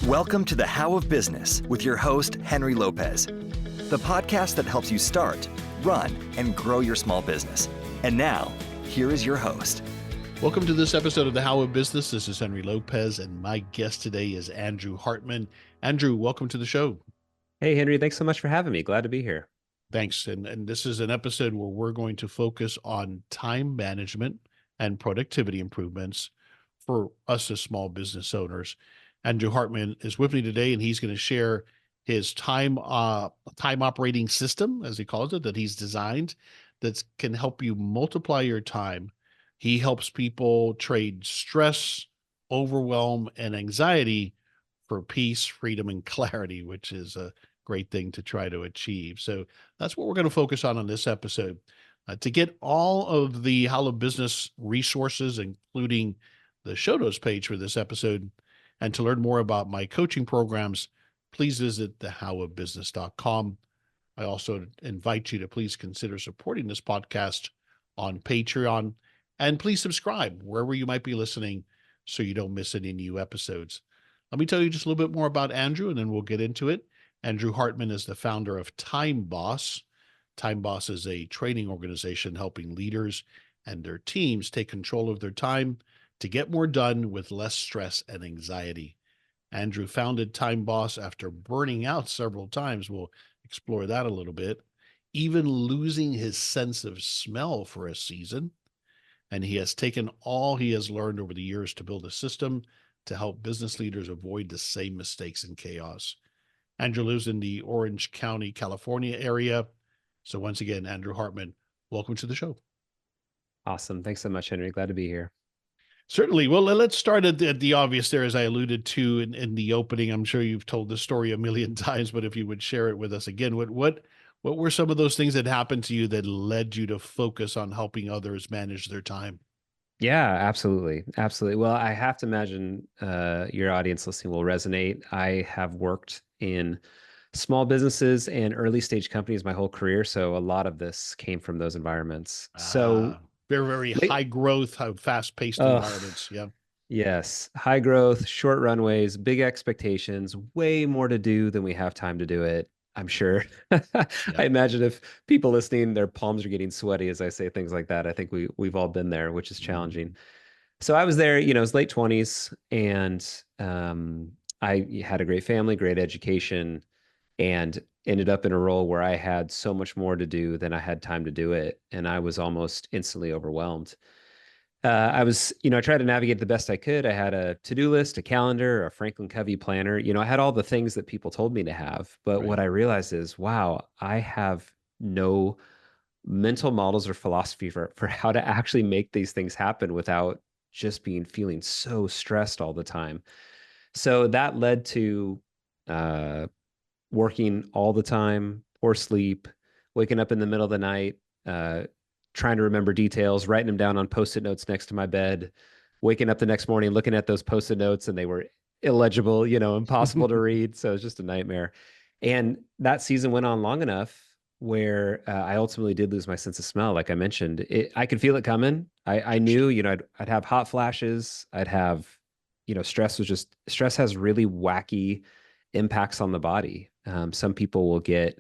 Welcome to the How of Business with your host, Henry Lopez, the podcast that helps you start, run, and grow your small business. And now, here is your host. Welcome to this episode of the How of Business. This is Henry Lopez, and my guest today is Andrew Hartman. Andrew, welcome to the show. Hey, Henry, thanks so much for having me. Glad to be here. Thanks. And this is an episode where we're going to focus on time management and productivity improvements for us as small business owners. Andrew Hartman is with me today, and he's going to share his time operating system, as he calls it, that he's designed that can help you multiply your time. He helps people trade stress, overwhelm, and anxiety for peace, freedom, and clarity, which is a great thing to try to achieve. So that's what we're going to focus on this episode. To get all of the How of Business resources, including the show notes page for this episode, and to learn more about my coaching programs, please visit thehowofbusiness.com. I also invite you to please consider supporting this podcast on Patreon, and please subscribe wherever you might be listening so you don't miss any new episodes. Let me tell you just a little bit more about Andrew, and then we'll get into it. Andrew Hartman is the founder of Time Boss. Time Boss is a training organization helping leaders and their teams take control of their time to get more done with less stress and anxiety. Andrew founded Time Boss after burning out several times. We'll explore that a little bit, even losing his sense of smell for a season. And he has taken all he has learned over the years to build a system to help business leaders avoid the same mistakes and chaos. Andrew lives in the Orange County, California area. So once again, Andrew Hartman, welcome to the show. Awesome. Thanks so much, Henry. Glad to be here. Certainly. Well, let's start at the obvious there, as I alluded to in the opening. I'm sure you've told this story a million times, but if you would share it with us again, what were some of those things that happened to you that led you to focus on helping others manage their time? Yeah, absolutely. Absolutely. Well, I have to imagine your audience listening will resonate. I have worked in small businesses and early stage companies my whole career. So a lot of this came from those environments. Very high growth, fast paced environments. Yeah. Yes. High growth, short runways, big expectations, way more to do than we have time to do it. I'm sure. I imagine if people listening, their palms are getting sweaty as I say things like that. I think we've all been there, which is challenging. So I was there, it was late 20s, and I had a great family, great education, and ended up in a role where I had so much more to do than I had time to do it. And I was almost instantly overwhelmed. I tried to navigate the best I could. I had a to-do list, a calendar, a Franklin Covey planner. I had all the things that people told me to have. But what I realized is, wow, I have no mental models or philosophy for how to actually make these things happen without just feeling so stressed all the time. So that led to working all the time, poor sleep, waking up in the middle of the night, trying to remember details, writing them down on Post-it notes next to my bed, waking up the next morning, looking at those Post-it notes, and they were illegible, impossible to read. So it was just a nightmare. And that season went on long enough where I ultimately did lose my sense of smell. Like I mentioned, I could feel it coming. I knew, I'd have hot flashes. I'd have, stress has really wacky impacts on the body. Some people will get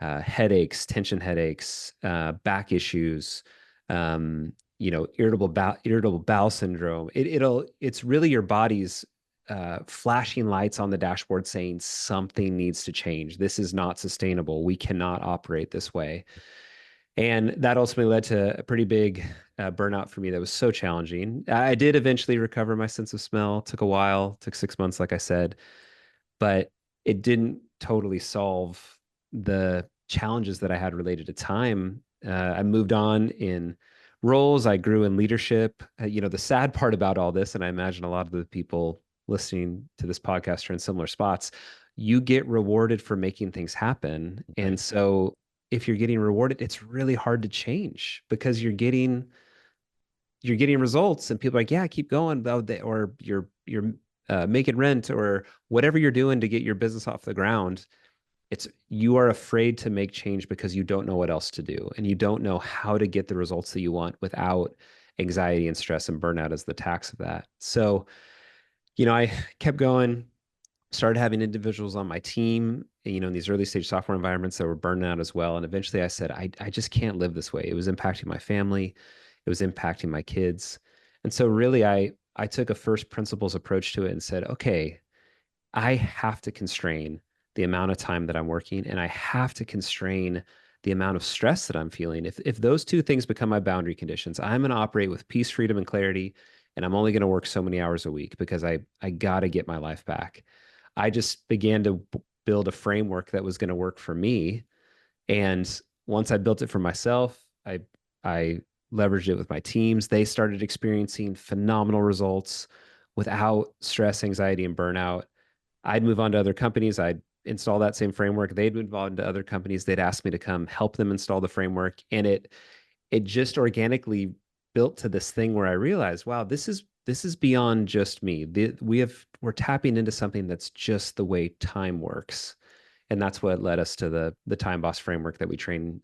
headaches, tension headaches, back issues, irritable bowel syndrome. It's really your body's flashing lights on the dashboard saying something needs to change. This is not sustainable. We cannot operate this way. And that ultimately led to a pretty big burnout for me that was so challenging. I did eventually recover my sense of smell. Took a while, took 6 months, like I said, but it didn't totally solve the challenges that I had related to time. I moved on in roles. I grew in leadership. The sad part about all this, and I imagine a lot of the people listening to this podcast are in similar spots, you get rewarded for making things happen. Okay. And so if you're getting rewarded, it's really hard to change because you're getting results and people are like, yeah, keep going. Or you're making rent or whatever you're doing to get your business off the ground. You are afraid to make change because you don't know what else to do. And you don't know how to get the results that you want without anxiety and stress and burnout as the tax of that. So, I kept going, started having individuals on my team, in these early stage software environments that were burning out as well. And eventually I said, I just can't live this way. It was impacting my family. It was impacting my kids. And so really I took a first principles approach to it and said, okay, I have to constrain the amount of time that I'm working, and I have to constrain the amount of stress that I'm feeling. If those two things become my boundary conditions, I'm going to operate with peace, freedom, and clarity, and I'm only going to work so many hours a week because I got to get my life back. I just began to build a framework that was going to work for me. And once I built it for myself, I leveraged it with my teams. They started experiencing phenomenal results without stress, anxiety, and burnout. I'd move on to other companies. I'd install that same framework. They'd move on to other companies. They'd ask me to come help them install the framework. And it just organically built to this thing where I realized, wow, this is beyond just me. We're tapping into something that's just the way time works. And that's what led us to the Time Boss framework that we train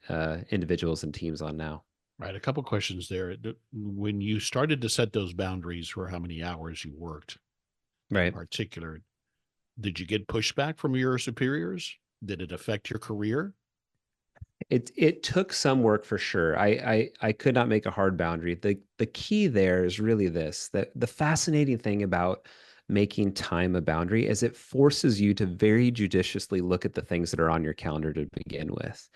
individuals and teams on now. Right. A couple questions there. When you started to set those boundaries for how many hours you worked in Right. particular, did you get pushback from your superiors? Did it affect your career? It took some work for sure. I could not make a hard boundary. The key there is really this, that the fascinating thing about making time a boundary is it forces you to very judiciously look at the things that are on your calendar to begin with.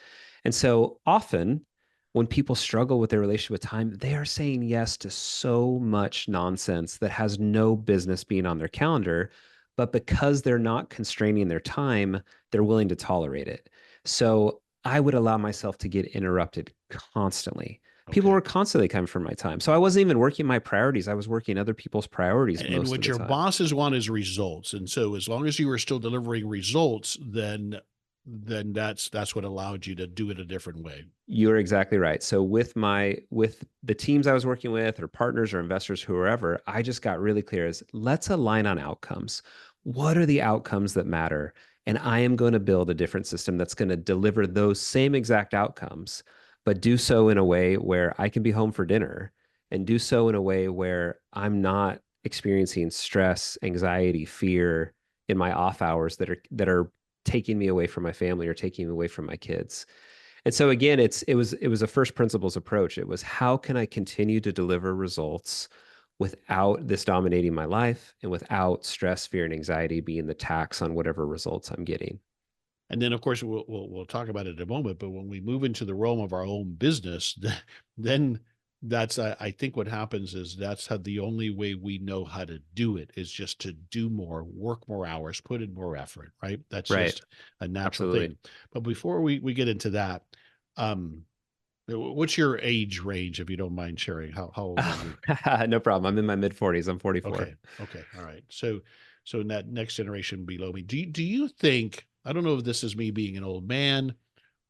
And so often when people struggle with their relationship with time, they are saying yes to so much nonsense that has no business being on their calendar. But because they're not constraining their time, they're willing to tolerate it. So I would allow myself to get interrupted constantly. People Okay. were constantly coming for my time. So I wasn't even working my priorities. I was working other people's priorities And most of what the your time. bosses want is results. And so as long as you were still delivering results, then that's what allowed you to do it a different way. You're exactly right. So with the teams I was working with or partners or investors, whoever, I just got really clear as let's align on outcomes. What are the outcomes that matter? And I am going to build a different system that's going to deliver those same exact outcomes, but do so in a way where I can be home for dinner and do so in a way where I'm not experiencing stress, anxiety, fear in my off hours that are taking me away from my family or taking me away from my kids. And so again, it was a first principles approach. It was how can I continue to deliver results without this dominating my life and without stress, fear, and anxiety being the tax on whatever results I'm getting. And then, of course, we'll talk about it in a moment. But when we move into the realm of our own business, then that's I think what happens is that's how the only way we know how to do it is just to do more, work more hours, put in more effort. Right? That's Right. just a natural Absolutely. thing. But before we get into that, um, what's your age range, if you don't mind sharing? How old are you? No problem. I'm in my mid 40s. I'm 44. Okay. Okay. All right. So in that next generation below me, do you think, I don't know if this is me being an old man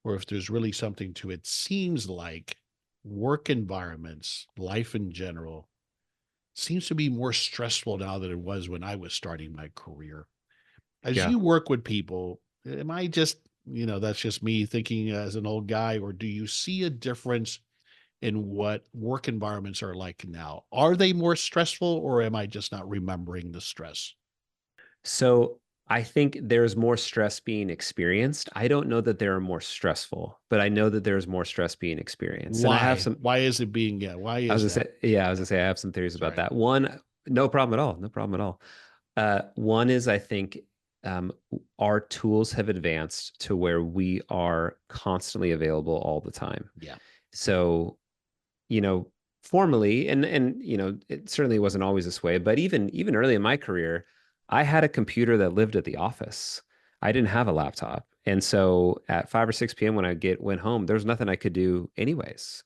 or if there's really something to it, seems like work environments, life in general, seems to be more stressful now than it was when I was starting my career. As Yeah. you work with people, am I just, that's just me thinking as an old guy, or do you see a difference in what work environments are like now? Are they more stressful, or am I just not remembering the stress? So I think there's more stress being experienced. I don't know that there are more stressful, but I know that there's more stress being experienced. And I have Why? some, Why is it being, yeah, why is that? I was gonna say I have some theories about Sorry. that. One, no problem at all. No problem at all. One is I think um, our tools have advanced to where we are constantly available all the time. Yeah. So, you know, formally, and it certainly wasn't always this way, but even early in my career, I had a computer that lived at the office. I didn't have a laptop. And so at 5 or 6 p.m. when went home, there was nothing I could do anyways.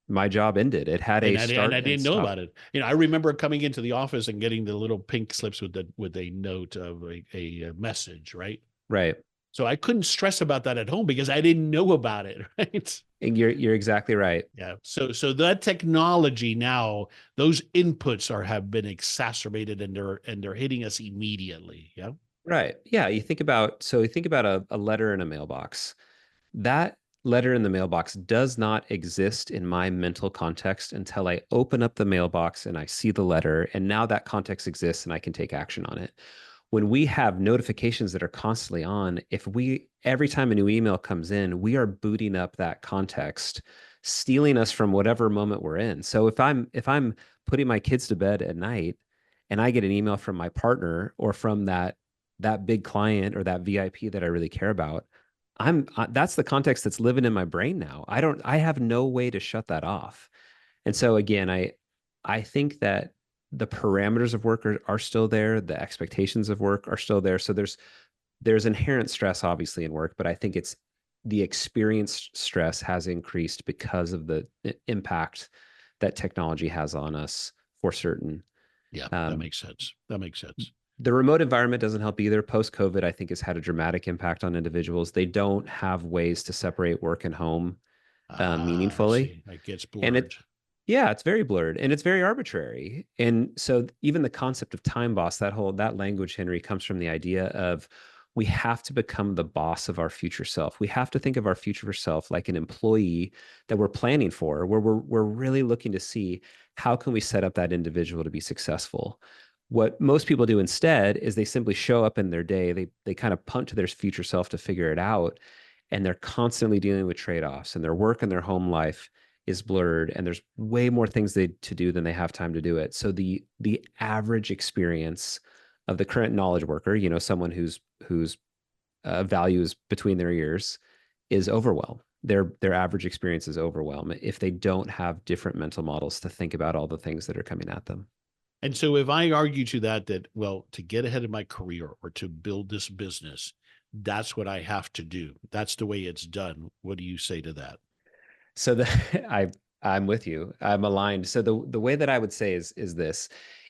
My job ended. It had a And start I and didn't know stop. about it. I remember coming into the office and getting the little pink slips with a note of a message, right? Right. So I couldn't stress about that at home because I didn't know about it, right? And you're exactly right. Yeah. So that technology now, those inputs have been exacerbated, and they're hitting us immediately. Yeah. Right. Yeah. You think about a letter in a mailbox. That letter in the mailbox does not exist in my mental context until I open up the mailbox and I see the letter. And now that context exists and I can take action on it. when we have notifications that are constantly on, every time a new email comes in, we are booting up that context, stealing us from whatever moment we're in. So if I'm putting my kids to bed at night and I get an email from my partner or from that big client or that VIP that I really care about, that's the context that's living in my brain now. I have no way to shut that off. And so again, I think that the parameters of work are still there. The expectations of work are still there. So there's inherent stress obviously in work, but I think it's the experience stress has increased because of the impact that technology has on us for certain. Yeah, that Um, makes sense. That makes sense. the remote environment doesn't help either. Post COVID, I think, has had a dramatic impact on individuals. They don't have ways to separate work and home I meaningfully. see. It gets And blurred. yeah, it's very blurred and it's very arbitrary. And so even the concept of time boss, that language, Henry, comes from the idea of we have to become the boss of our future self. We have to think of our future self like an employee that we're planning for, where we're really looking to see how can we set up that individual to be successful. What most people do instead is they simply show up in their day, they kind of punt to their future self to figure it out, and they're constantly dealing with trade-offs, and their work and their home life is blurred, and there's way more things to do than they have time to do it. So the average experience of the current knowledge worker, someone whose value is between their ears, is overwhelm. Their average experience is overwhelm if they don't have different mental models to think about all the things that are coming at them. And so if I argue to that, well, to get ahead of my career or to build this business, that's what I have to do. That's the way it's done. What do you say to that? So I'm with you. I'm aligned. So the way that I would say is this: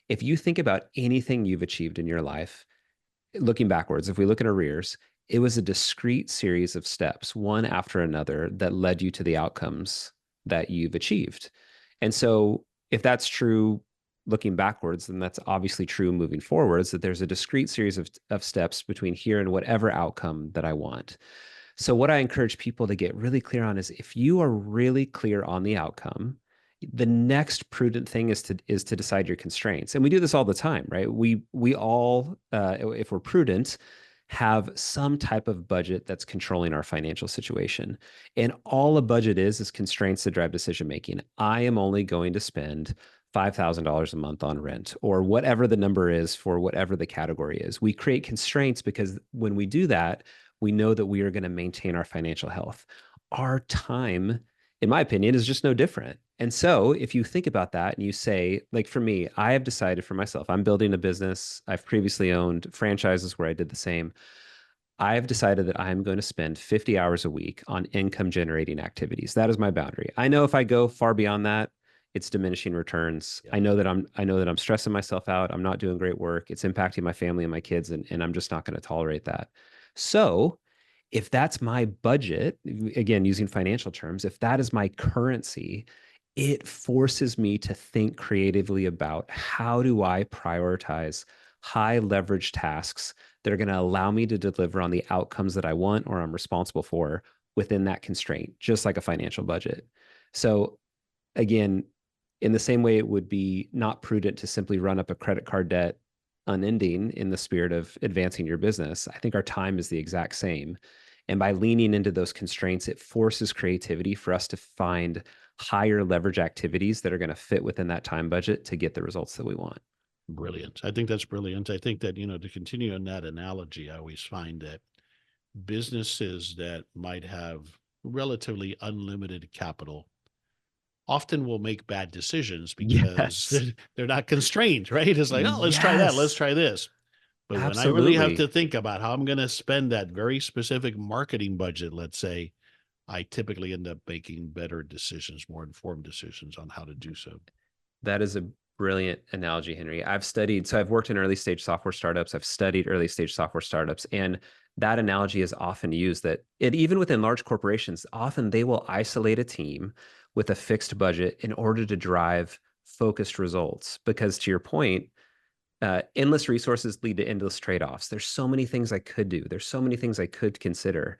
if you think about anything you've achieved in your life, looking backwards, if we look at arrears, it was a discrete series of steps, one after another, that led you to the outcomes that you've achieved. And so if that's true looking backwards, then that's obviously true moving forwards, that there's a discrete series of steps between here and whatever outcome that I want. So what I encourage people to get really clear on is if you are really clear on the outcome, the next prudent thing is to decide your constraints. And we do this all the time, right? We all, if we're prudent, have some type of budget that's controlling our financial situation. And all a budget is constraints that drive decision making. I am only going to spend $5,000 a month on rent, or whatever the number is for whatever the category is. We create constraints because when we do that, we know that we are going to maintain our financial health. Our time, in my opinion, is just no different. And so if you think about that and you say, like for me, I have decided for myself, I'm building a business. I've previously owned franchises where I did the same. I have decided that I'm going to spend 50 hours a week on income generating activities. That is my boundary. I know if I go far beyond that, it's diminishing returns. Yeah. I know that I'm stressing myself out. I'm not doing great work. It's impacting my family and my kids, and I'm just not going to tolerate that. So if that's my budget, again, using financial terms, if that is my currency, it forces me to think creatively about how do I prioritize high leverage tasks that are going to allow me to deliver on the outcomes that I want or I'm responsible for within that constraint, just like a financial budget. So again, in the same way it would be not prudent to simply run up a credit card debt unending in the spirit of advancing your business, I think our time is the exact same. And by leaning into those constraints, it forces creativity for us to find higher leverage activities that are going to fit within that time budget to get the results that we want. Brilliant. I think that's brilliant. I think that, to continue on that analogy, I always find that businesses that might have relatively unlimited capital often will make bad decisions because Yes. they're not constrained, right? It's like, oh, let's try that. Let's Yes. try this. But when I really have Absolutely. to think about how I'm going to spend that very specific marketing budget, let's say, I typically end up making better decisions, more informed decisions on how to do so. That is a brilliant analogy, Henry. I've worked in early stage software startups. I've studied early stage software startups. And that analogy is often used that even within large corporations, often they will isolate a team with a fixed budget in order to drive focused results. Because to your point, endless resources lead to endless trade-offs. There's so many things I could do. There's so many things I could consider.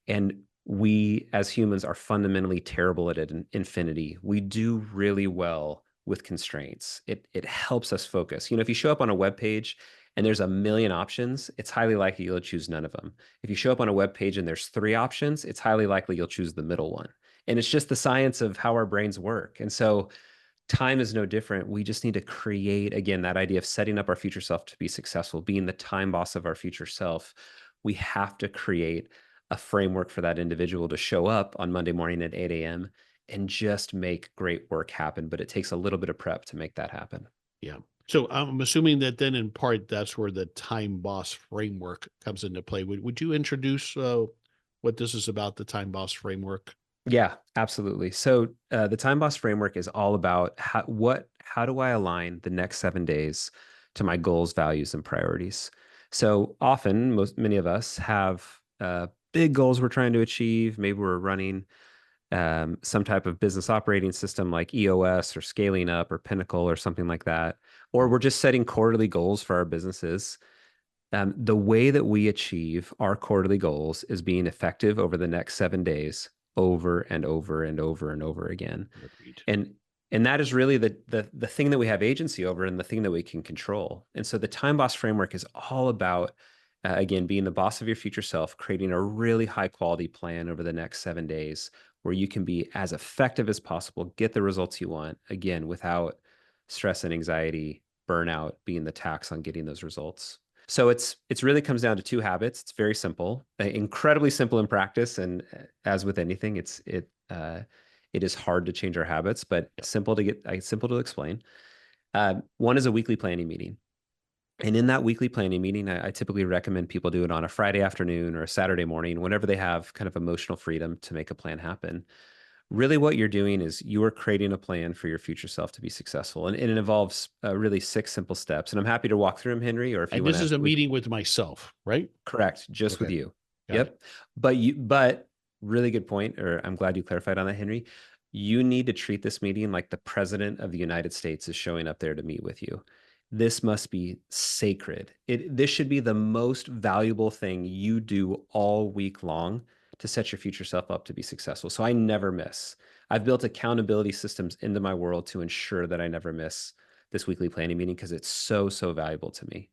And we as humans are fundamentally terrible at it in infinity. We do really well with constraints. It helps us focus. If you show up on a web page and there's a million options, it's highly likely you'll choose none of them. If you show up on a web page and there's 3 options, it's highly likely you'll choose the middle one. And it's just the science of how our brains work. And so time is no different. We just need to create, again, that idea of setting up our future self to be successful, being the time boss of our future self. We have to create a framework for that individual to show up on Monday morning at 8 a.m. and just make great work happen. But it takes a little bit of prep to make that happen. Yeah. So I'm assuming that then in part, that's where the time boss framework comes into play. Would you introduce what this is about, the time boss framework? Yeah, absolutely. So the time boss framework is all about how do I align the next 7 days to my goals, values, and priorities. So often, many of us have big goals we're trying to achieve. Maybe we're running some type of business operating system like EOS or Scaling Up or Pinnacle or something like that, or we're just setting quarterly goals for our businesses. The way that we achieve our quarterly goals is being effective over the next 7 days, over and over and over and over again. Agreed. And that is really the thing that we have agency over and the thing that we can control. And so the time boss framework is all about, again, being the boss of your future self, creating a really high quality plan over the next 7 days where you can be as effective as possible, get the results you want, again, without stress and anxiety, burnout being the tax on getting those results. So it's really comes down to 2 habits. It's very simple, incredibly simple in practice, and as with anything, it is hard to change our habits, but simple to explain. One is a weekly planning meeting, and in that weekly planning meeting, I typically recommend people do it on a Friday afternoon or a Saturday morning, whenever they have kind of emotional freedom to make a plan happen. Really what you're doing is you are creating a plan for your future self to be successful. And it involves really 6 simple steps. And I'm happy to walk through them, Henry, or if you And want this to. is a meeting with myself, right? Correct. Just with Okay. you. Got Yep. But really good point, or I'm glad you clarified on that, Henry. You need to treat this meeting like the President of the United States is showing up there to meet with you. This must be sacred. This should be the most valuable thing you do all week long to set your future self up to be successful. So I never miss. I've built accountability systems into my world to ensure that I never miss this weekly planning meeting because it's so, so valuable to me.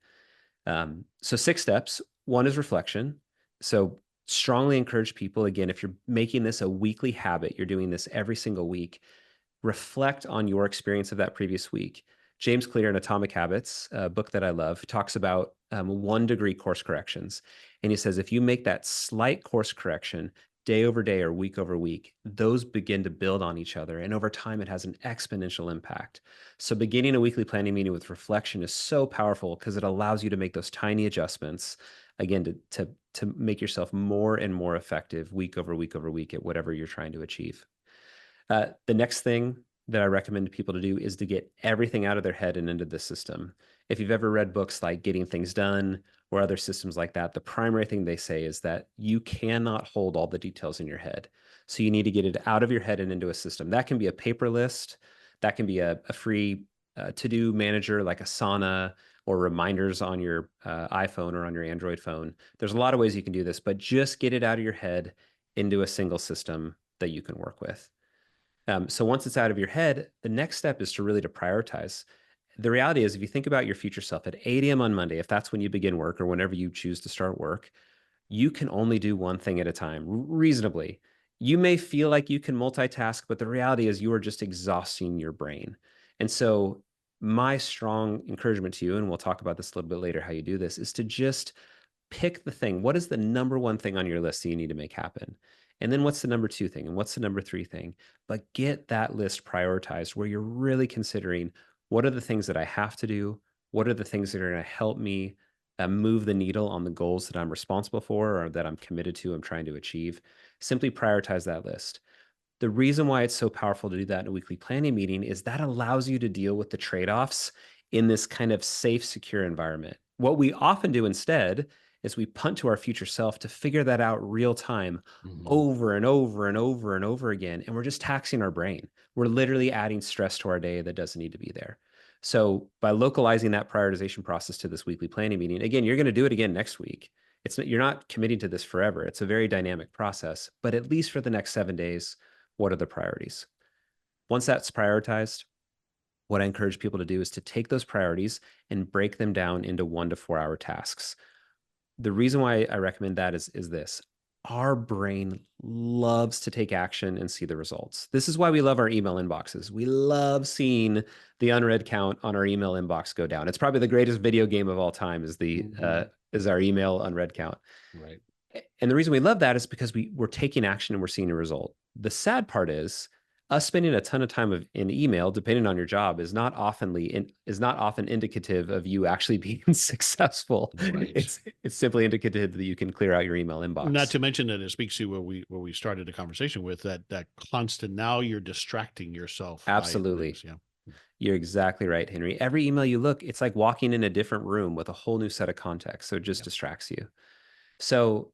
So 6 steps. One is reflection. So strongly encourage people, again, if you're making this a weekly habit, you're doing this every single week, reflect on your experience of that previous week. James Clear in Atomic Habits, a book that I love, talks about 1-degree course corrections. And he says, if you make that slight course correction day over day or week over week, those begin to build on each other. And over time, it has an exponential impact. So beginning a weekly planning meeting with reflection is so powerful because it allows you to make those tiny adjustments, again, to make yourself more and more effective week over week over week at whatever you're trying to achieve. The next thing that I recommend people to do is to get everything out of their head and into the system. If you've ever read books like Getting Things Done or other systems like that, the primary thing they say is that you cannot hold all the details in your head. So you need to get it out of your head and into a system. That can be a paper list. That can be a free to-do manager like Asana or reminders on your iPhone or on your Android phone. There's a lot of ways you can do this, but just get it out of your head into a single system that you can work with. So once it's out of your head, the next step is to prioritize. The reality is, if you think about your future self at 8 a.m. on Monday, if that's when you begin work or whenever you choose to start work, you can only do one thing at a time, reasonably. You may feel like you can multitask, but the reality is you are just exhausting your brain. And so my strong encouragement to you, and we'll talk about this a little bit later, how you do this, is to just pick the thing. What is the number 1 thing on your list that you need to make happen? And then what's the number 2 thing? And what's the number 3 thing? But get that list prioritized where you're really considering, what are the things that I have to do? What are the things that are going to help me move the needle on the goals that I'm responsible for or that I'm committed to, I'm trying to achieve? Simply prioritize that list. The reason why it's so powerful to do that in a weekly planning meeting is that allows you to deal with the trade-offs in this kind of safe, secure environment. What we often do instead is we punt to our future self to figure that out real time over and over and over and over again. And we're just taxing our brain. We're literally adding stress to our day that doesn't need to be there. So by localizing that prioritization process to this weekly planning meeting, again, you're going to do it again next week. You're not committing to this forever. It's a very dynamic process, but at least for the next 7 days, what are the priorities? Once that's prioritized, what I encourage people to do is to take those priorities and break them down into 1 to 4 hour tasks. The reason why I recommend that is this. Our brain loves to take action and see the results. This is why we love our email inboxes. We love seeing the unread count on our email inbox go down. It's probably the greatest video game of all time is is our email unread count. Right. And the reason we love that is because we're taking action and we're seeing a result. The sad part is us spending a ton of time in email, depending on your job, is not often indicative of you actually being successful. Right. It's simply indicative that you can clear out your email inbox. Not to mention that it speaks to what we started the conversation with, that constant, now you're distracting yourself. Absolutely. Yeah. You're exactly right, Henry. Every email you look, it's like walking in a different room with a whole new set of context. So it just distracts you. So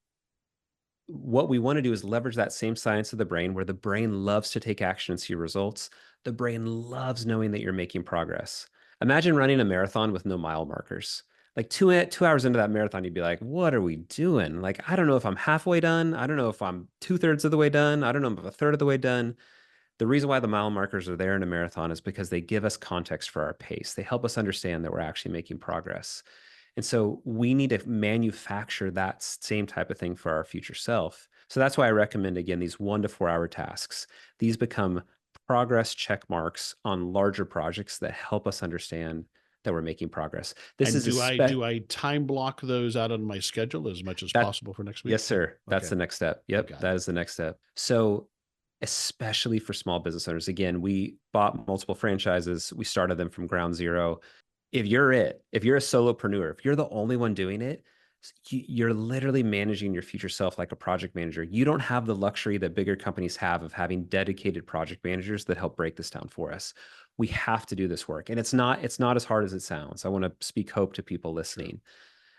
what we want to do is leverage that same science of the brain, where the brain loves to take action and see results. The brain loves knowing that you're making progress. Imagine running a marathon with no mile markers. Like 2 hours into that marathon, you'd be like, what are we doing? Like, I don't know if I'm halfway done. I don't know if I'm 2/3 of the way done. I don't know if I'm a third of the way done. The reason why the mile markers are there in a marathon is because they give us context for our pace. They help us understand that we're actually making progress. And so we need to manufacture that same type of thing for our future self. So that's why I recommend, again, these 1 to 4 hour tasks. These become progress check marks on larger projects that help us understand that we're making progress. This And is do I time block those out on my schedule as much as possible for next week? Yes, sir. That's Okay. the next step. Yep, that is the next step. So especially for small business owners, again, we bought multiple franchises. We started them from ground zero. If you're a solopreneur, if you're the only one doing it, you're literally managing your future self like a project manager. You don't have the luxury that bigger companies have of having dedicated project managers that help break this down for us. We have to do this work. And it's not as hard as it sounds. I want to speak hope to people listening.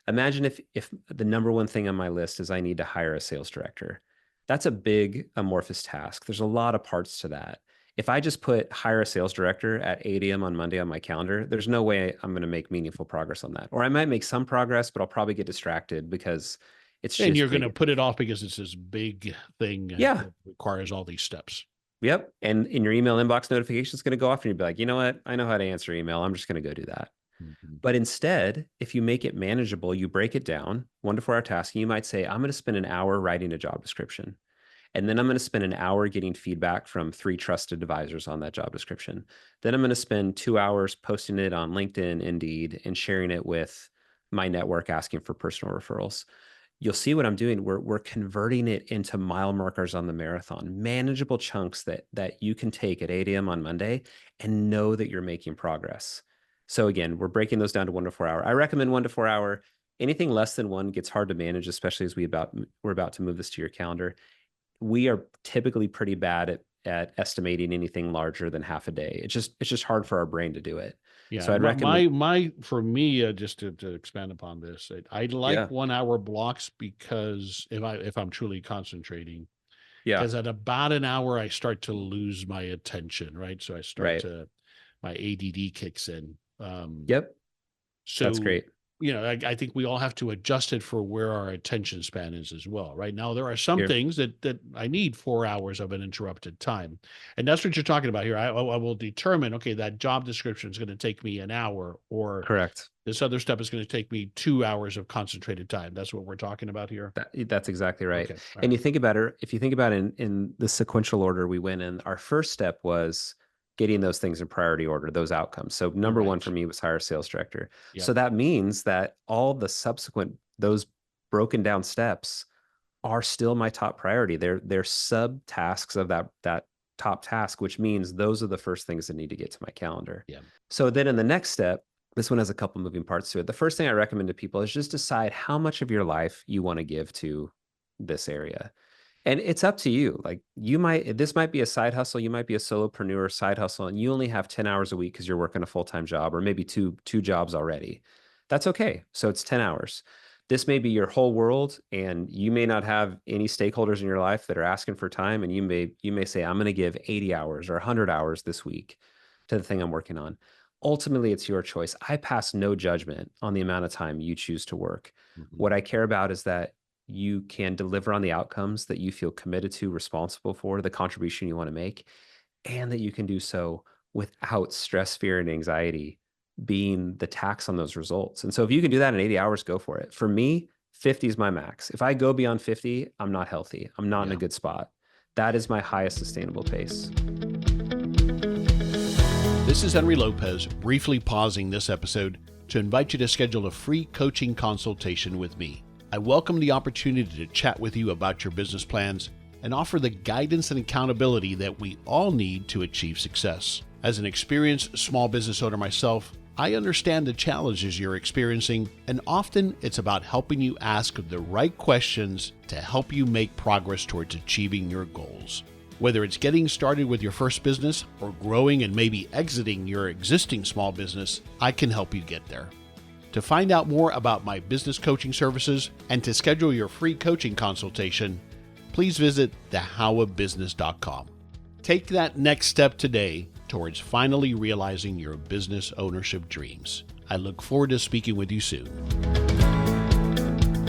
Imagine if the number one thing on my list is I need to hire a sales director. That's a big amorphous task. There's a lot of parts to that. If I just put hire a sales director at 8 a.m. on Monday on my calendar, there's no way I'm going to make meaningful progress on that. Or I might make some progress, but I'll probably get distracted because it's just. And you're going to put it off because it's this big thing that requires all these steps. Yep. And in your email inbox notification is going to go off and you'll be like, you know what? I know how to answer email. I'm just going to go do that. Mm-hmm. But instead, if you make it manageable, you break it down, 1 to 4 hour task. You might say, I'm going to spend an hour writing a job description. And then I'm going to spend an hour getting feedback from 3 trusted advisors on that job description. Then I'm going to spend 2 hours posting it on LinkedIn, Indeed, and sharing it with my network, asking for personal referrals. You'll see what I'm doing. We're converting it into mile markers on the marathon, manageable chunks that you can take at 8 a.m. on Monday and know that you're making progress. So again, we're breaking those down to 1 to 4 hour. I recommend 1 to 4 hour. Anything less than 1 gets hard to manage, especially as we're about to move this to your calendar. We are typically pretty bad at estimating anything larger than half a day. It's just hard for our brain to do it. Yeah. So I'd recommend for me, just to expand upon this, I like 1 hour blocks because if I'm truly concentrating, because at about an hour, I start to lose my attention, right? So I start my ADD kicks in. So that's great. I think we all have to adjust it for where our attention span is as well. Right now, there are some things that I need 4 hours of an interrupted time. And that's what you're talking about here. I will determine, okay, that job description is going to take me an hour, or correct. This other step is going to take me 2 hours of concentrated time. That's what we're talking about here. That's exactly right. Okay. And you think about it, if you think about it in the sequential order we went in, our first step was getting those things in priority order, those outcomes. So number 1 for me was hire a sales director. Yep. So that means that all the subsequent, those broken down steps are still my top priority. They're sub tasks of that top task, which means those are the first things that need to get to my calendar. Yeah. So then in the next step, this one has a couple moving parts to it. The first thing I recommend to people is just decide how much of your life you want to give to this area. And it's up to you. Like this might be a side hustle. You might be a solopreneur side hustle, and you only have 10 hours a week because you're working a full-time job, or maybe two jobs already. That's okay. So it's 10 hours. This may be your whole world, and you may not have any stakeholders in your life that are asking for time. And you may say, I'm going to give 80 hours or 100 hours this week to the thing I'm working on. Ultimately, it's your choice. I pass no judgment on the amount of time you choose to work. Mm-hmm. What I care about is that you can deliver on the outcomes that you feel committed to, responsible for, the contribution you want to make, and that you can do so without stress, fear, and anxiety being the tax on those results. And so if you can do that in 80 hours, go for it. For me, 50 is my max. If I go beyond 50, I'm not healthy. I'm not in a good spot. That is my highest sustainable pace. This is Henry Lopez, briefly pausing this episode to invite you to schedule a free coaching consultation with me. I welcome the opportunity to chat with you about your business plans and offer the guidance and accountability that we all need to achieve success. As an experienced small business owner myself, I understand the challenges you're experiencing, and often it's about helping you ask the right questions to help you make progress towards achieving your goals. Whether it's getting started with your first business or growing and maybe exiting your existing small business, I can help you get there. To find out more about my business coaching services and to schedule your free coaching consultation, please visit thehowofbusiness.com. Take that next step today towards finally realizing your business ownership dreams. I look forward to speaking with you soon.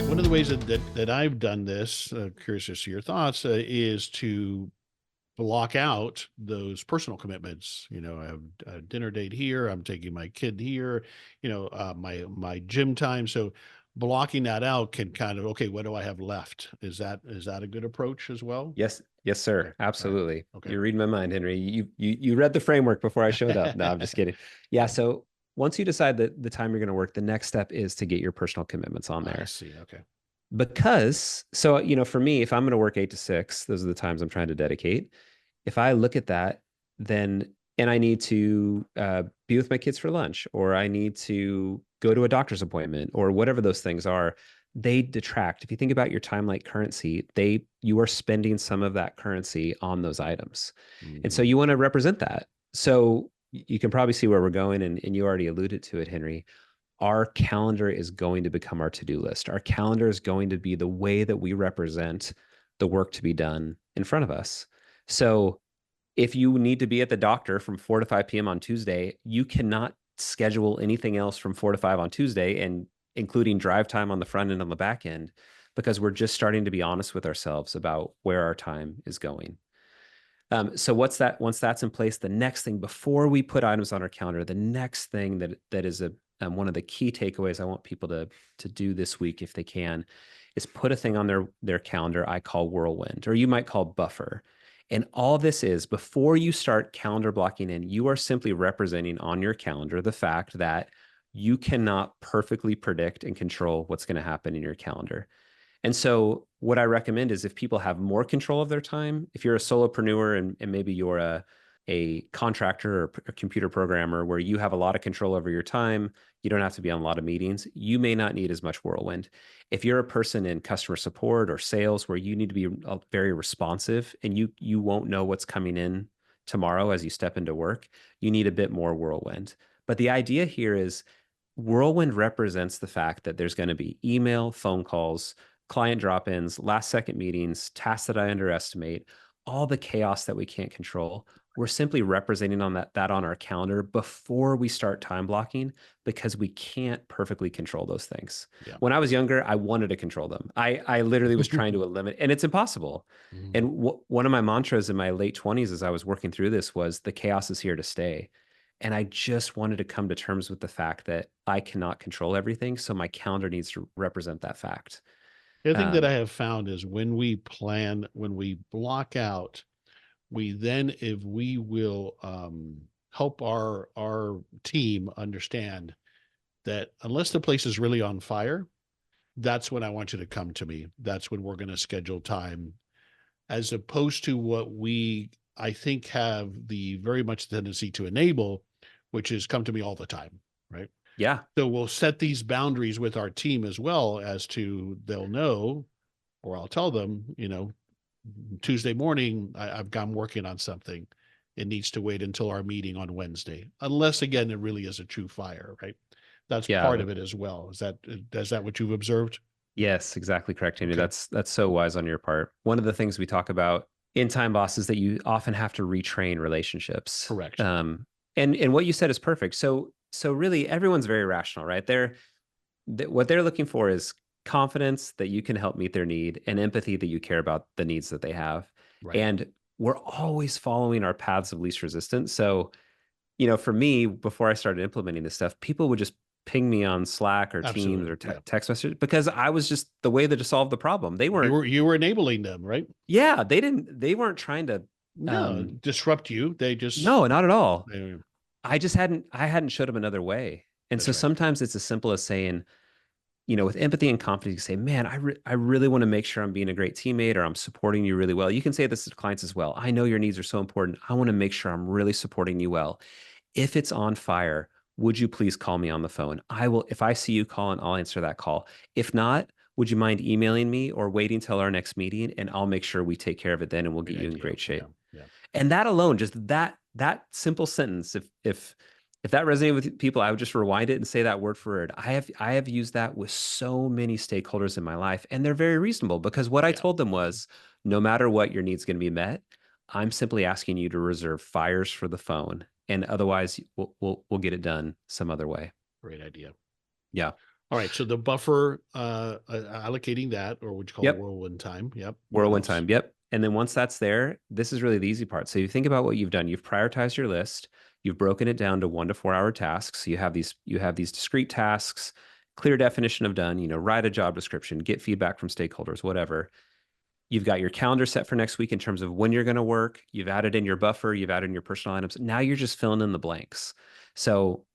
One of the ways that I've done this, curious to see your thoughts, is to block out those personal commitments. I have a dinner date here. I'm taking my kid here, my gym time. So blocking that out can kind of, okay, what do I have left? Is that a good approach as well? Yes, sir. Okay. Absolutely. Right. Okay. You're reading my mind, Henry. You read the framework before I showed up. No, I'm just kidding. Yeah. So once you decide that the time you're going to work, the next step is to get your personal commitments on there. I see. Okay. Because, for me, if I'm going to work 8 to 6, those are the times I'm trying to dedicate. If I look at that, and I need to be with my kids for lunch, or I need to go to a doctor's appointment, or whatever those things are, they detract. If you think about your time like currency, you are spending some of that currency on those items. Mm-hmm. And so you want to represent that. So you can probably see where we're going, and you already alluded to it, Henry. Our calendar is going to become our to-do list. Our calendar is going to be the way that we represent the work to be done in front of us. So if you need to be at the doctor from 4 to 5 p.m. on Tuesday, you cannot schedule anything else from 4 to 5 on Tuesday, and including drive time on the front end and on the back end, because we're just starting to be honest with ourselves about where our time is going. So once that's in place, the next thing, before we put items on our calendar, the next thing that is one of the key takeaways I want people to do this week, if they can, is put a thing on their calendar I call whirlwind, or you might call buffer. And all this is, before you start calendar blocking in, you are simply representing on your calendar the fact that you cannot perfectly predict and control what's going to happen in your calendar. And so what I recommend is, if people have more control of their time, if you're a solopreneur and maybe you're a contractor or a computer programmer where you have a lot of control over your time, you don't have to be on a lot of meetings, you may not need as much whirlwind. If you're a person in customer support or sales where you need to be very responsive and you won't know what's coming in tomorrow as you step into work, you need a bit more whirlwind. But the idea here is, whirlwind represents the fact that there's going to be email, phone calls, client drop-ins, last-second meetings, tasks that I underestimate, all the chaos that we can't control. We're simply representing on that on our calendar before we start time blocking, because we can't perfectly control those things. Yeah. When I was younger, I wanted to control them. I literally was trying to eliminate, and it's impossible. Mm-hmm. And one of my mantras in my late 20s as I was working through this was, the chaos is here to stay. And I just wanted to come to terms with the fact that I cannot control everything. So my calendar needs to represent that fact. The thing that I have found is, when we block out, if we will help our team understand that unless the place is really on fire, that's when I want you to come to me. That's when we're going to schedule time, as opposed to what I think have the very much tendency to enable, which is come to me all the time, right? Yeah. So we'll set these boundaries with our team as well, as to, they'll know, or I'll tell them, Tuesday morning, I'm working on something. It needs to wait until our meeting on Wednesday, unless, again, it really is a true fire, right? That's part of it as well. Is that what you've observed? Yes, exactly correct, Andrew. Okay. That's so wise on your part. One of the things we talk about in Time Boss is that you often have to retrain relationships. Correct. And what you said is perfect. So really, everyone's very rational, right? What they're looking for is confidence that you can help meet their need, and empathy that you care about the needs that they have. Right. And we're always following our paths of least resistance. So for me, before I started implementing this stuff, people would just ping me on Slack or Teams Absolutely. or Yeah. text messages because I was just the way to solve the problem. They weren't, You were enabling them, right? yeah, they weren't trying to, No, disrupt you. They just, no, not at all. they, I hadn't showed them another way. And so that's right. sometimes it's as simple as saying, with empathy and confidence, you say, man, I really want to make sure I'm being a great teammate or I'm supporting you really well. You can say this to clients as well. I know your needs are so important. I want to make sure I'm really supporting you well. If it's on fire, would you please call me on the phone? I will, if I see you calling, I'll answer that call. If not, would you mind emailing me or waiting till our next meeting? And I'll make sure we take care of it then and we'll Great get you in idea. great shape. Yeah. Yeah. And that alone, just that simple sentence, if that resonated with people, I would just rewind it and say that word for word. I have used that with so many stakeholders in my life, and they're very reasonable because what I Yeah. told them was, no matter what, your needs going to be met. I'm simply asking you to reserve fires for the phone, and otherwise, we'll get it done some other way. Great idea. Yeah. All right. So the buffer, allocating that, or what you call Yep. whirlwind time. Yep. What Whirlwind else? time. Yep. And then once that's there, this is really the easy part. So you think about what you've done. You've prioritized your list. You've broken it down to 1 to 4 hour tasks. So you have these discrete tasks, clear definition of done, write a job description, get feedback from stakeholders, whatever. You've got your calendar set for next week in terms of when you're going to work. You've added in your buffer, you've added in your personal items. Now you're just filling in the blanks. So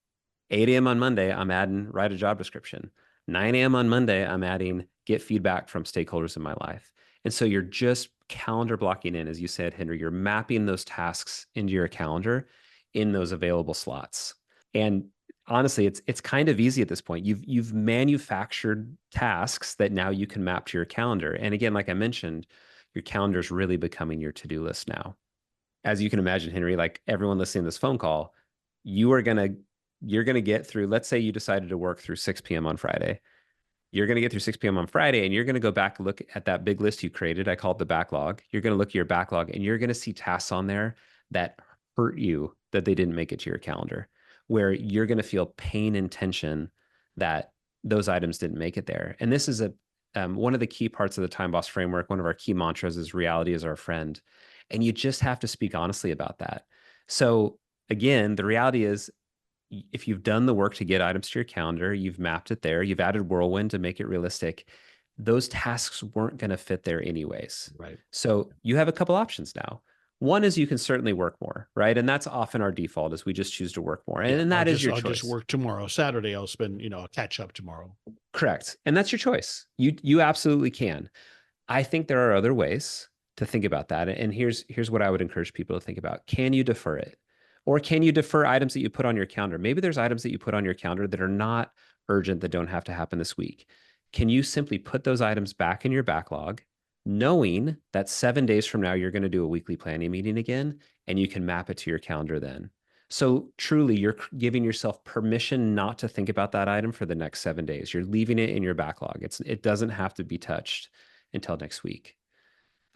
8 a.m. on Monday, I'm adding write a job description. 9 a.m. on Monday, I'm adding get feedback from stakeholders in my life. And so you're just calendar blocking in, as you said, Henry, you're mapping those tasks into your calendar in those available slots. And honestly, it's kind of easy at this point. You've manufactured tasks that now you can map to your calendar. And again, like I mentioned, your calendar is really becoming your to-do list now. As you can imagine, Henry, like everyone listening to this phone call, you're gonna get through, let's say you decided to work through 6 p.m. on Friday. You're going to get through 6 p.m. on Friday and you're going to go back and look at that big list you created. I call it the backlog. You're going to look at your backlog and you're going to see tasks on there that hurt you that they didn't make it to your calendar, where you're going to feel pain and tension that those items didn't make it there. And this is one of the key parts of the Time Boss framework. One of our key mantras is reality is our friend. And you just have to speak honestly about that. So again, the reality is if you've done the work to get items to your calendar, you've mapped it there, you've added whirlwind to make it realistic, those tasks weren't going to fit there anyways. Right. So you have a couple options now. One is you can certainly work more, right? And that's often our default is we just choose to work more. And that is your choice. I'll just work tomorrow. Saturday, I'll spend, I'll catch up tomorrow. Correct. And that's your choice. You absolutely can. I think there are other ways to think about that. And here's what I would encourage people to think about. Can you defer it? Or can you defer items that you put on your calendar? Maybe there's items that you put on your calendar that are not urgent, that don't have to happen this week. Can you simply put those items back in your backlog, knowing that 7 days from now, you're going to do a weekly planning meeting again, and you can map it to your calendar then? So truly, you're giving yourself permission not to think about that item for the next 7 days. You're leaving it in your backlog. It doesn't have to be touched until next week.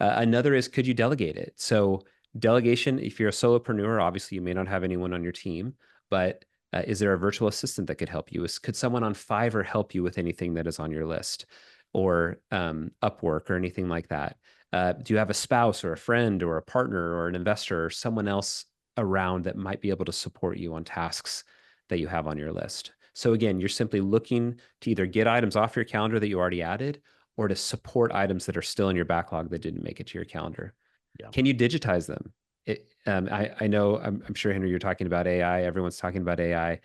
Another is, could you delegate it? So delegation, if you're a solopreneur, obviously you may not have anyone on your team, but is there a virtual assistant that could help you? Could someone on Fiverr help you with anything that is on your list, or Upwork or anything like that? Do you have a spouse or a friend or a partner or an investor or someone else around that might be able to support you on tasks that you have on your list? So again, you're simply looking to either get items off your calendar that you already added, or to support items that are still in your backlog that didn't make it to your calendar. Yeah. Can you digitize them? I know, I'm sure, Henry, you're talking about AI. Everyone's talking about AI.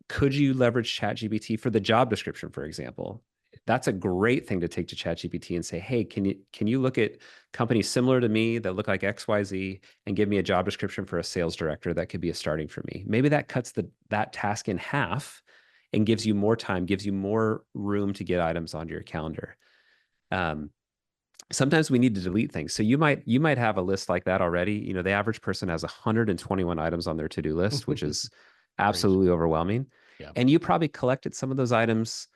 Could you leverage ChatGPT for the job description, for example? That's a great thing to take to ChatGPT and say, hey, can you look at companies similar to me that look like XYZ and give me a job description for a sales director that could be a starting for me? Maybe that cuts that task in half and gives you more time, gives you more room to get items onto your calendar. Sometimes we need to delete things. So you might have a list like that already. The average person has 121 items on their to-do list, which is absolutely overwhelming. Yeah. And you probably collected some of those items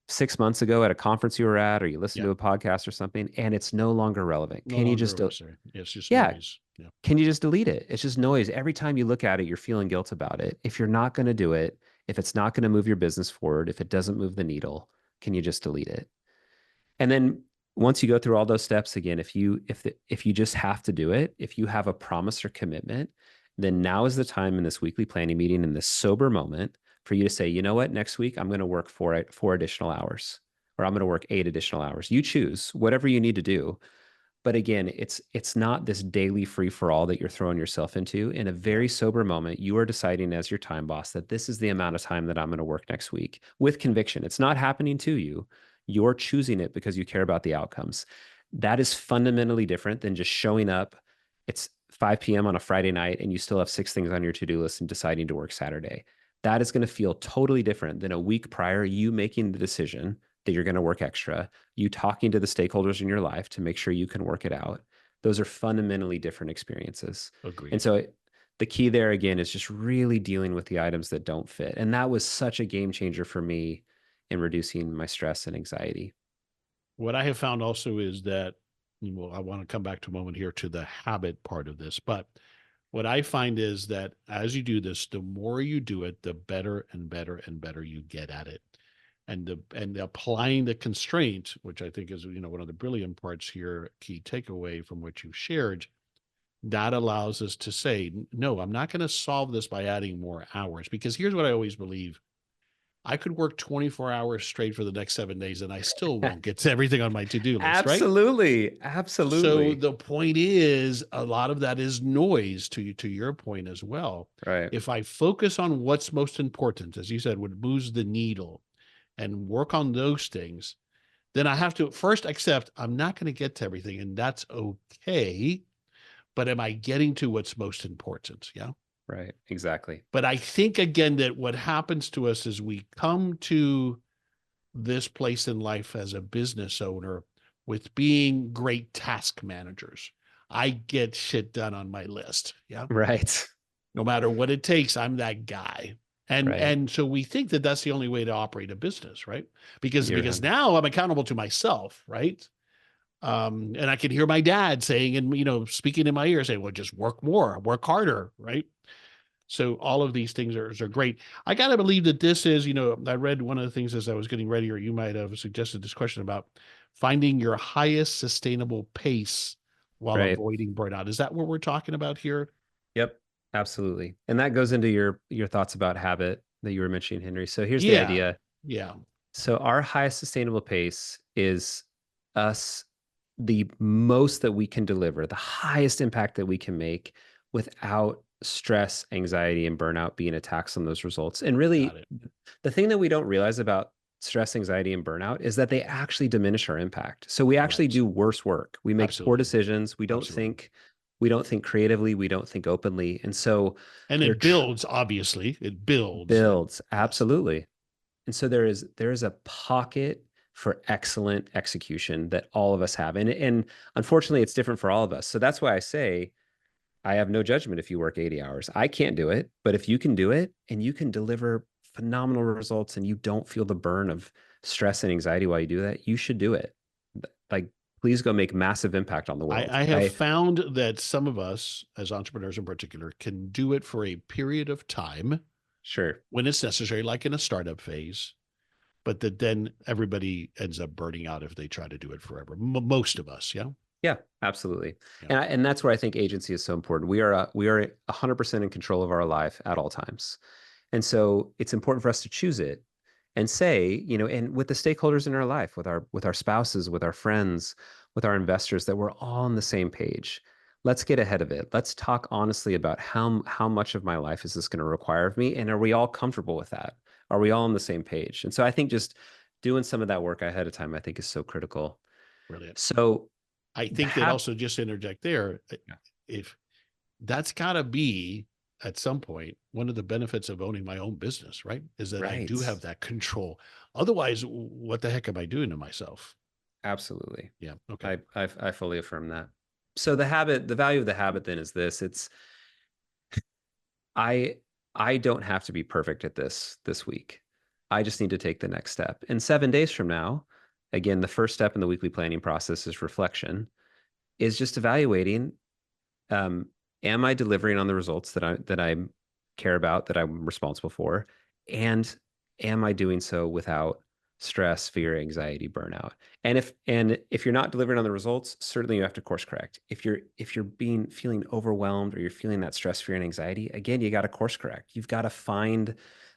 6 months ago at a conference you were at, or you listened to a podcast or something, and it's no longer relevant. Can you just it's just yeah. noise. Yeah. Can you just delete it? It's just noise. Every time you look at it, you're feeling guilt about it. If you're not going to do it, if it's not going to move your business forward, if it doesn't move the needle, can you just delete it? And then once you go through all those steps again, if you just have to do it, if you have a promise or commitment, then now is the time in this weekly planning meeting, in this sober moment, for you to say, you know what, next week I'm going to work 4 additional hours, or I'm going to work 8 additional hours. You choose whatever you need to do. But again, it's not this daily free for all that you're throwing yourself into. In a very sober moment, you are deciding as your time boss that this is the amount of time that I'm going to work next week with conviction. It's not happening to you. You're choosing it because you care about the outcomes. That is fundamentally different than just showing up. It's 5 p.m. on a Friday night and you still have 6 things on your to-do list and deciding to work Saturday. That is going to feel totally different than a week prior, you making the decision that you're going to work extra, you talking to the stakeholders in your life to make sure you can work it out. Those are fundamentally different experiences. Agreed. And so the key there again is just really dealing with the items that don't fit. And that was such a game changer for me in reducing my stress and anxiety. What I have found also is that, well, I want to come back to a moment here to the habit part of this, but what I find is that as you do this, the more you do it, the better and better and better you get at it. And applying the constraint, which I think is, one of the brilliant parts here, key takeaway from what you shared, that allows us to say, no, I'm not going to solve this by adding more hours, because here's what I always believe. I could work 24 hours straight for the next 7 days and I still won't get to everything on my to-do list, right? Absolutely. So Absolutely. the point is, a lot of that is noise, to your point as well. Right. If I focus on what's most important, as you said, what moves the needle, and work on those things, then I have to first accept I'm not going to get to everything, and that's okay. But am I getting to what's most important? Yeah. Right. Exactly. But I think, again, that what happens to us is we come to this place in life as a business owner with being great task managers. I get shit done on my list. Yeah. Right. No matter what it takes, I'm that guy. And Right. and so we think that that's the only way to operate a business, right? Because You're now I'm accountable to myself, right? And I can hear my dad saying, and speaking in my ear, saying, "Well, just work more, work harder," right? So all of these things are great. I got to believe that this is, I read one of the things as I was getting ready, or you might have suggested this question about finding your highest sustainable pace while right. avoiding burnout. Is that what we're talking about here? Yep, absolutely. And that goes into your thoughts about habit that you were mentioning, Henry. So here's the Yeah. idea. Yeah. So our highest sustainable pace is us, the most that we can deliver, the highest impact that we can make without stress, anxiety, and burnout being a tax on those results. And Got really, it. the thing that we don't realize about stress, anxiety, and burnout is that they actually diminish our impact. So we actually Right. do worse work. We make poor Absolutely. decisions. Absolutely. We don't think creatively. We don't think openly. And so And they're it builds, obviously. It builds. builds Yes. absolutely. And so there is a pocket for excellent execution that all of us have. And unfortunately it's different for all of us. So that's why I say I have no judgment if you work 80 hours. I can't do it, but if you can do it and you can deliver phenomenal results and you don't feel the burn of stress and anxiety while you do that, you should do it. Like, please go make massive impact on the world. I have found that some of us, as entrepreneurs in particular, can do it for a period of time Sure. when it's necessary, like in a startup phase, but that then everybody ends up burning out if they try to do it forever. Most of us, yeah. Yeah, absolutely. Yeah. And that's where I think agency is so important. We are 100% in control of our life at all times. And so it's important for us to choose it and say, and with the stakeholders in our life, with our spouses, with our friends, with our investors, that we're all on the same page. Let's get ahead of it. Let's talk honestly about how much of my life is this going to require of me? And are we all comfortable with that? Are we all on the same page? And so I think just doing some of that work ahead of time, I think is so critical. Brilliant. So I think that also, just to interject there, if that's got to be at some point one of the benefits of owning my own business, right? Is that I do have that control. Otherwise, what the heck am I doing to myself? Absolutely. Yeah. Okay. I fully affirm that. So the value of the habit then is this. I don't have to be perfect at this week. I just need to take the next step. And 7 days from now, again, the first step in the weekly planning process is reflection, is just evaluating, am I delivering on the results that I care about, that I'm responsible for? And am I doing so without stress, fear, anxiety, burnout. And if you're not delivering on the results, certainly you have to course correct. If you're feeling overwhelmed, or you're feeling that stress, fear, and anxiety, again, you got to course correct. You've got to find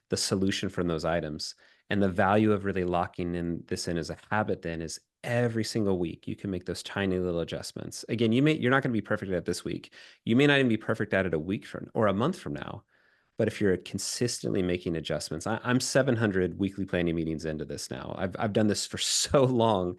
the solution from those items. And the value of really locking in as a habit then is every single week you can make those tiny little adjustments. Again, you're not going to be perfect at it this week. You may not even be perfect at it a week from or a month from now. But if you're consistently making adjustments, I'm 700 weekly planning meetings into this now. I've done this for so long,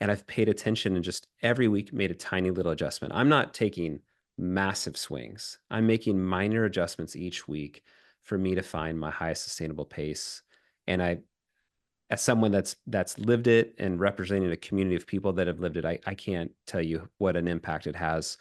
and I've paid attention and just every week made a tiny little adjustment. I'm not taking massive swings. I'm making minor adjustments each week for me to find my highest sustainable pace. And as someone that's lived it and representing a community of people that have lived it, I can't tell you what an impact it has,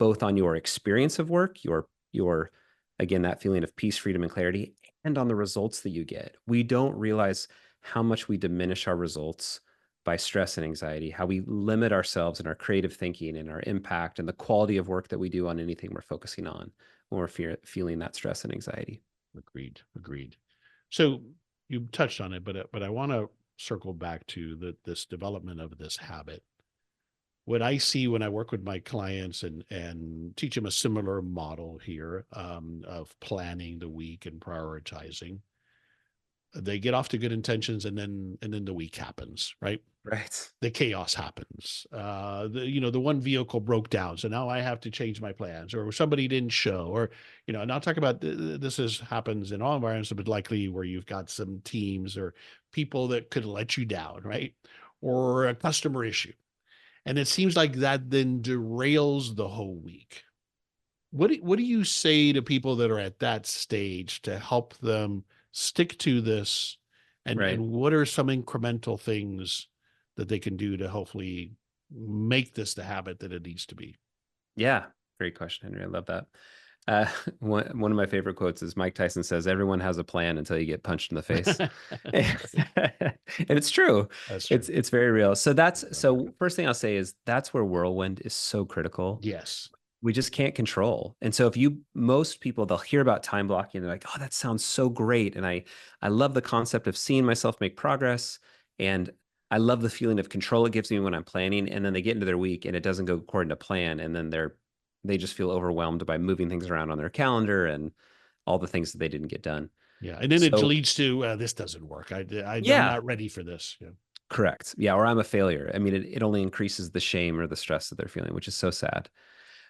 both on your experience of work, your again, that feeling of peace, freedom, and clarity, and on the results that you get. We don't realize how much we diminish our results by stress and anxiety, how we limit ourselves and our creative thinking and our impact and the quality of work that we do on anything we're focusing on when we're feeling that stress and anxiety. Agreed. So you touched on it, but I want to circle back to this development of this habit. What I see when I work with my clients and teach them a similar model here, of planning the week and prioritizing, they get off to good intentions, and then the week happens, right? Right. The chaos happens. The one vehicle broke down, so now I have to change my plans, or somebody didn't show, or and I'll talk about happens in all environments, but likely where you've got some teams or people that could let you down, right? Or a customer issue, and it seems like that then derails the whole week. What do you say to people that are at that stage to help them stick to this? And Right. what are some incremental things that they can do to hopefully make this the habit that it needs to be? Yeah. Great question, Henry. I love that. Uh, one of my favorite quotes is Mike Tyson says, "Everyone has a plan until you get punched in the face." And it's true. That's true. It's very real. Yeah. So first thing I'll say is that's where whirlwind is so critical. Yes. We just can't control. And so most people, they'll hear about time blocking and they're like, "Oh, that sounds so great." And I love the concept of seeing myself make progress. And I love the feeling of control it gives me when I'm planning. And then they get into their week and it doesn't go according to plan. And then they just feel overwhelmed by moving things around on their calendar and all the things that they didn't get done. Yeah. And then it So leads to this doesn't work. I'm yeah, not ready for this. Yeah. correct. Yeah. Or I'm a failure. I mean, it only increases the shame or the stress that they're feeling, which is so sad.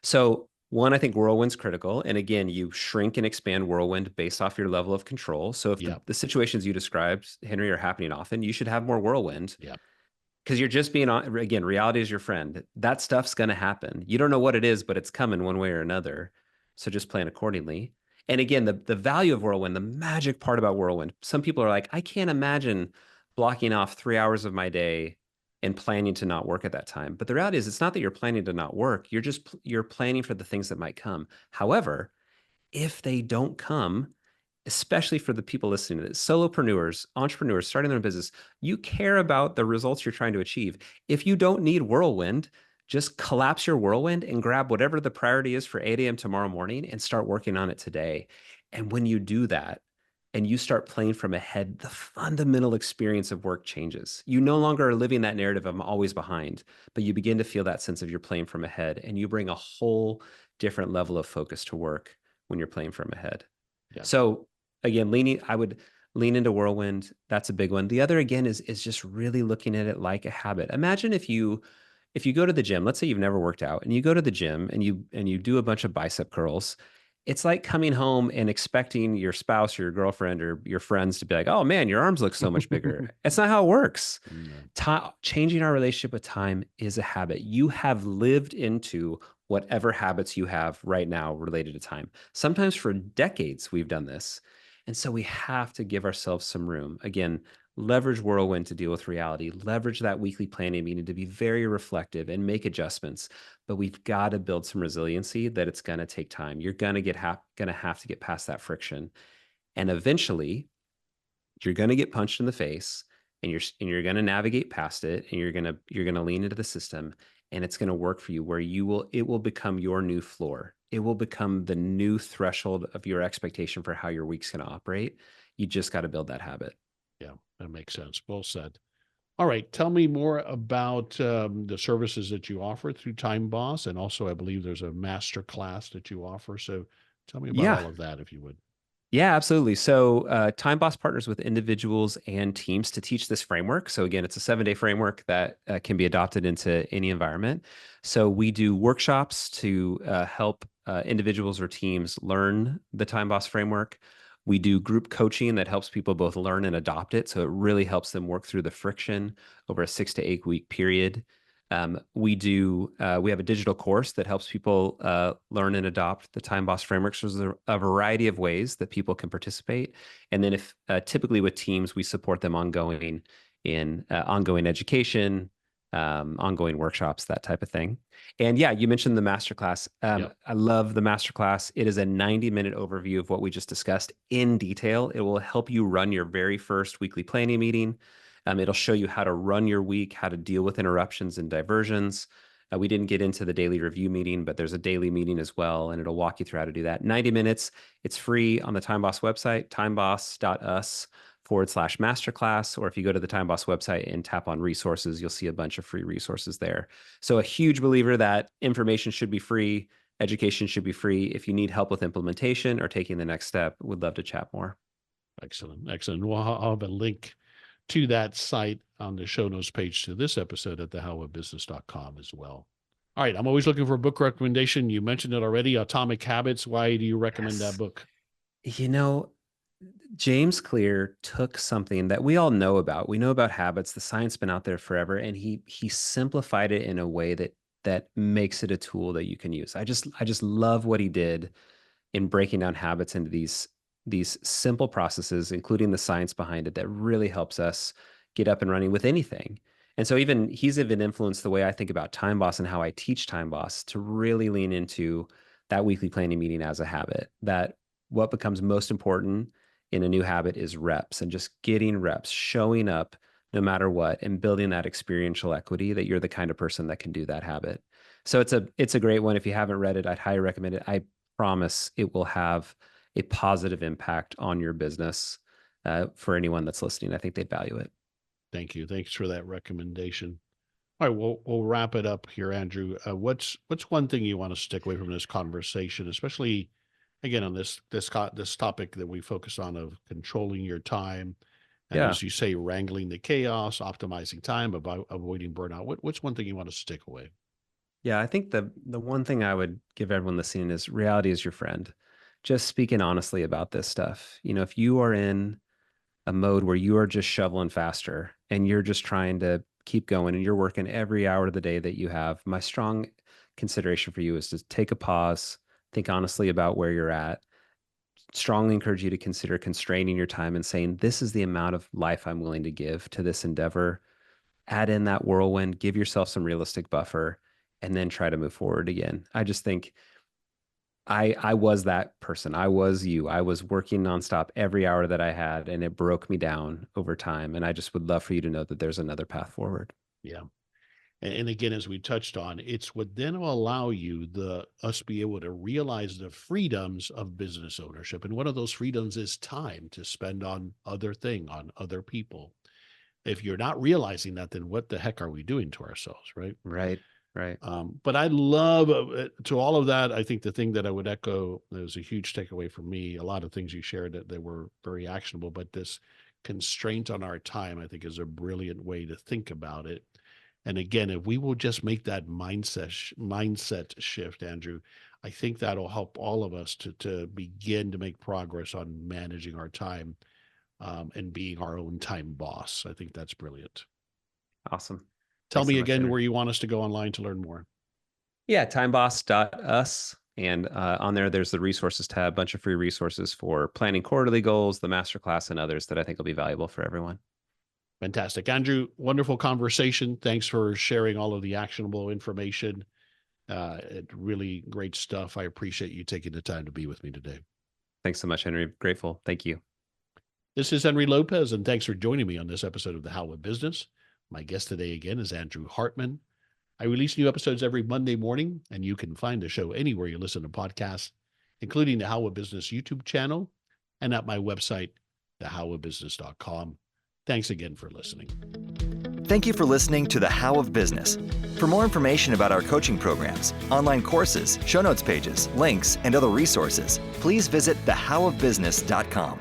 So one, I think whirlwind's critical. And again, you shrink and expand whirlwind based off your level of control. So if Yeah. the situations you described, Henry, are happening often, you should have more whirlwind Yeah. because you're just being on, again, reality is your friend. That stuff's going to happen. You don't know what it is, but it's coming one way or another. So just plan accordingly. And again, the value of whirlwind, the magic part about whirlwind, some people are like, I can't imagine blocking off 3 hours of my day and planning to not work at that time. But the reality is it's not that you're planning to not work. You're planning for the things that might come. However, if they don't come, especially for the people listening to this, solopreneurs, entrepreneurs starting their own business, you care about the results you're trying to achieve. If you don't need whirlwind, just collapse your whirlwind and grab whatever the priority is for 8 a.m. tomorrow morning and start working on it today. And when you do that and you start playing from ahead, the fundamental experience of work changes. You no longer are living that narrative of I'm always behind, but you begin to feel that sense of you're playing from ahead and you bring a whole different level of focus to work when you're playing from ahead. Yeah. So again, I would lean into whirlwind. That's a big one. The other again is just really looking at it like a habit. Imagine if you go to the gym, let's say you've never worked out and you go to the gym and you do a bunch of bicep curls. It's like coming home and expecting your spouse or your girlfriend or your friends to be like, "Oh man, your arms look so much bigger." It's not how it works. Changing our relationship with time is a habit. You have lived into whatever habits you have right now related to time. Sometimes for decades, we've done this. And so we have to give ourselves some room. Again, leverage whirlwind to deal with reality, leverage that weekly planning meeting to be very reflective and make adjustments. But we've got to build some resiliency that it's going to take time. You're going to have to get past that friction. And eventually, you're going to get punched in the face and you're going to navigate past it and you're going to lean into the system and it's going to work for you where it will become your new floor. It will become the new threshold of your expectation for how your week's going to operate. You just got to build that habit. Yeah, that makes sense. Well said. All right. Tell me more about the services that you offer through Time Boss. And also, I believe there's a master class that you offer. So tell me about Yeah. all of that, if you would. Yeah, absolutely. So, Time Boss partners with individuals and teams to teach this framework. So, again, it's a 7-day framework that can be adopted into any environment. So, we do workshops to help individuals or teams learn the Time Boss framework. We do group coaching that helps people both learn and adopt it. So, it really helps them work through the friction over a 6 to 8 week period. We have a digital course that helps people learn and adopt the Time Boss framework. So there's a variety of ways that people can participate. And then if typically with teams, we support them ongoing in ongoing education, ongoing workshops, that type of thing. And yeah, you mentioned the masterclass. Yep. I love the masterclass. It is a 90-minute overview of what we just discussed in detail. It will help you run your very first weekly planning meeting. It'll show you how to run your week, how to deal with interruptions and diversions. We didn't get into the daily review meeting, but there's a daily meeting as well, and it'll walk you through how to do that. 90 minutes. It's free on the Time Boss website, timeboss.us/masterclass. Or if you go to the Time Boss website and tap on resources, you'll see a bunch of free resources there. So a huge believer that information should be free, education should be free. If you need help with implementation or taking the next step, would love to chat more. Excellent. Excellent. Well, I'll have a link to that site on the show notes page to this episode at thehowofbusiness.com as well. All right. I'm always looking for a book recommendation. You mentioned it already, Atomic Habits. Why do you recommend that Yes. book? You know, James Clear took something that we all know about. We know about habits. The science been out there forever, and he simplified it in a way that makes it a tool that you can use. I just love what he did in breaking down habits into these simple processes, including the science behind it, that really helps us get up and running with anything. And so he's even influenced the way I think about Time Boss and how I teach Time Boss to really lean into that weekly planning meeting as a habit. That what becomes most important in a new habit is reps, and just getting reps, showing up no matter what, and building that experiential equity that you're the kind of person that can do that habit. So it's a great one. If you haven't read it, I'd highly recommend it. I promise it will have a positive impact on your business. For anyone that's listening, I think they'd value it. Thank you. Thanks for that recommendation. All right, we'll wrap it up here, Andrew. What's one thing you want to stick away from this conversation, especially again on this topic that we focus on of controlling your time, and Yeah. as you say, wrangling the chaos, optimizing time, about avoiding burnout. What's one thing you want to stick away? Yeah, I think the one thing I would give everyone listening is reality is your friend. Just speaking honestly about this stuff. If you are in a mode where you are just shoveling faster and you're just trying to keep going and you're working every hour of the day that you have, my strong consideration for you is to take a pause, think honestly about where you're at. Strongly encourage you to consider constraining your time and saying, this is the amount of life I'm willing to give to this endeavor. Add in that whirlwind, give yourself some realistic buffer, and then try to move forward again. I just think I was that person. I was you. I was working nonstop every hour that I had, and it broke me down over time. And I just would love for you to know that there's another path forward. Yeah. And again, as we touched on, it's what then will allow us be able to realize the freedoms of business ownership. And one of those freedoms is time to spend on on other people. If you're not realizing that, then what the heck are we doing to ourselves, right? Right. Right. But I love to all of that. I think the thing that I would echo, that was a huge takeaway for me. A lot of things you shared that were very actionable, but this constraint on our time, I think, is a brilliant way to think about it. And again, if we will just make that mindset shift, Andrew, I think that'll help all of us to begin to make progress on managing our time, and being our own time boss. I think that's brilliant. Awesome. Tell Thanks so me much, again Henry. where you want us to go online to learn more. Yeah, timeboss.us. And on there, there's the resources tab, bunch of free resources for planning quarterly goals, the masterclass, and others that I think will be valuable for everyone. Fantastic. Andrew, wonderful conversation. Thanks for sharing all of the actionable information. Really great stuff. I appreciate you taking the time to be with me today. Thanks so much, Henry. Grateful. Thank you. This is Henry Lopez, and thanks for joining me on this episode of The How of Business. My guest today again is Andrew Hartman. I release new episodes every Monday morning, and you can find the show anywhere you listen to podcasts, including the How of Business YouTube channel and at my website, thehowofbusiness.com. Thanks again for listening. Thank you for listening to The How of Business. For more information about our coaching programs, online courses, show notes pages, links, and other resources, please visit thehowofbusiness.com.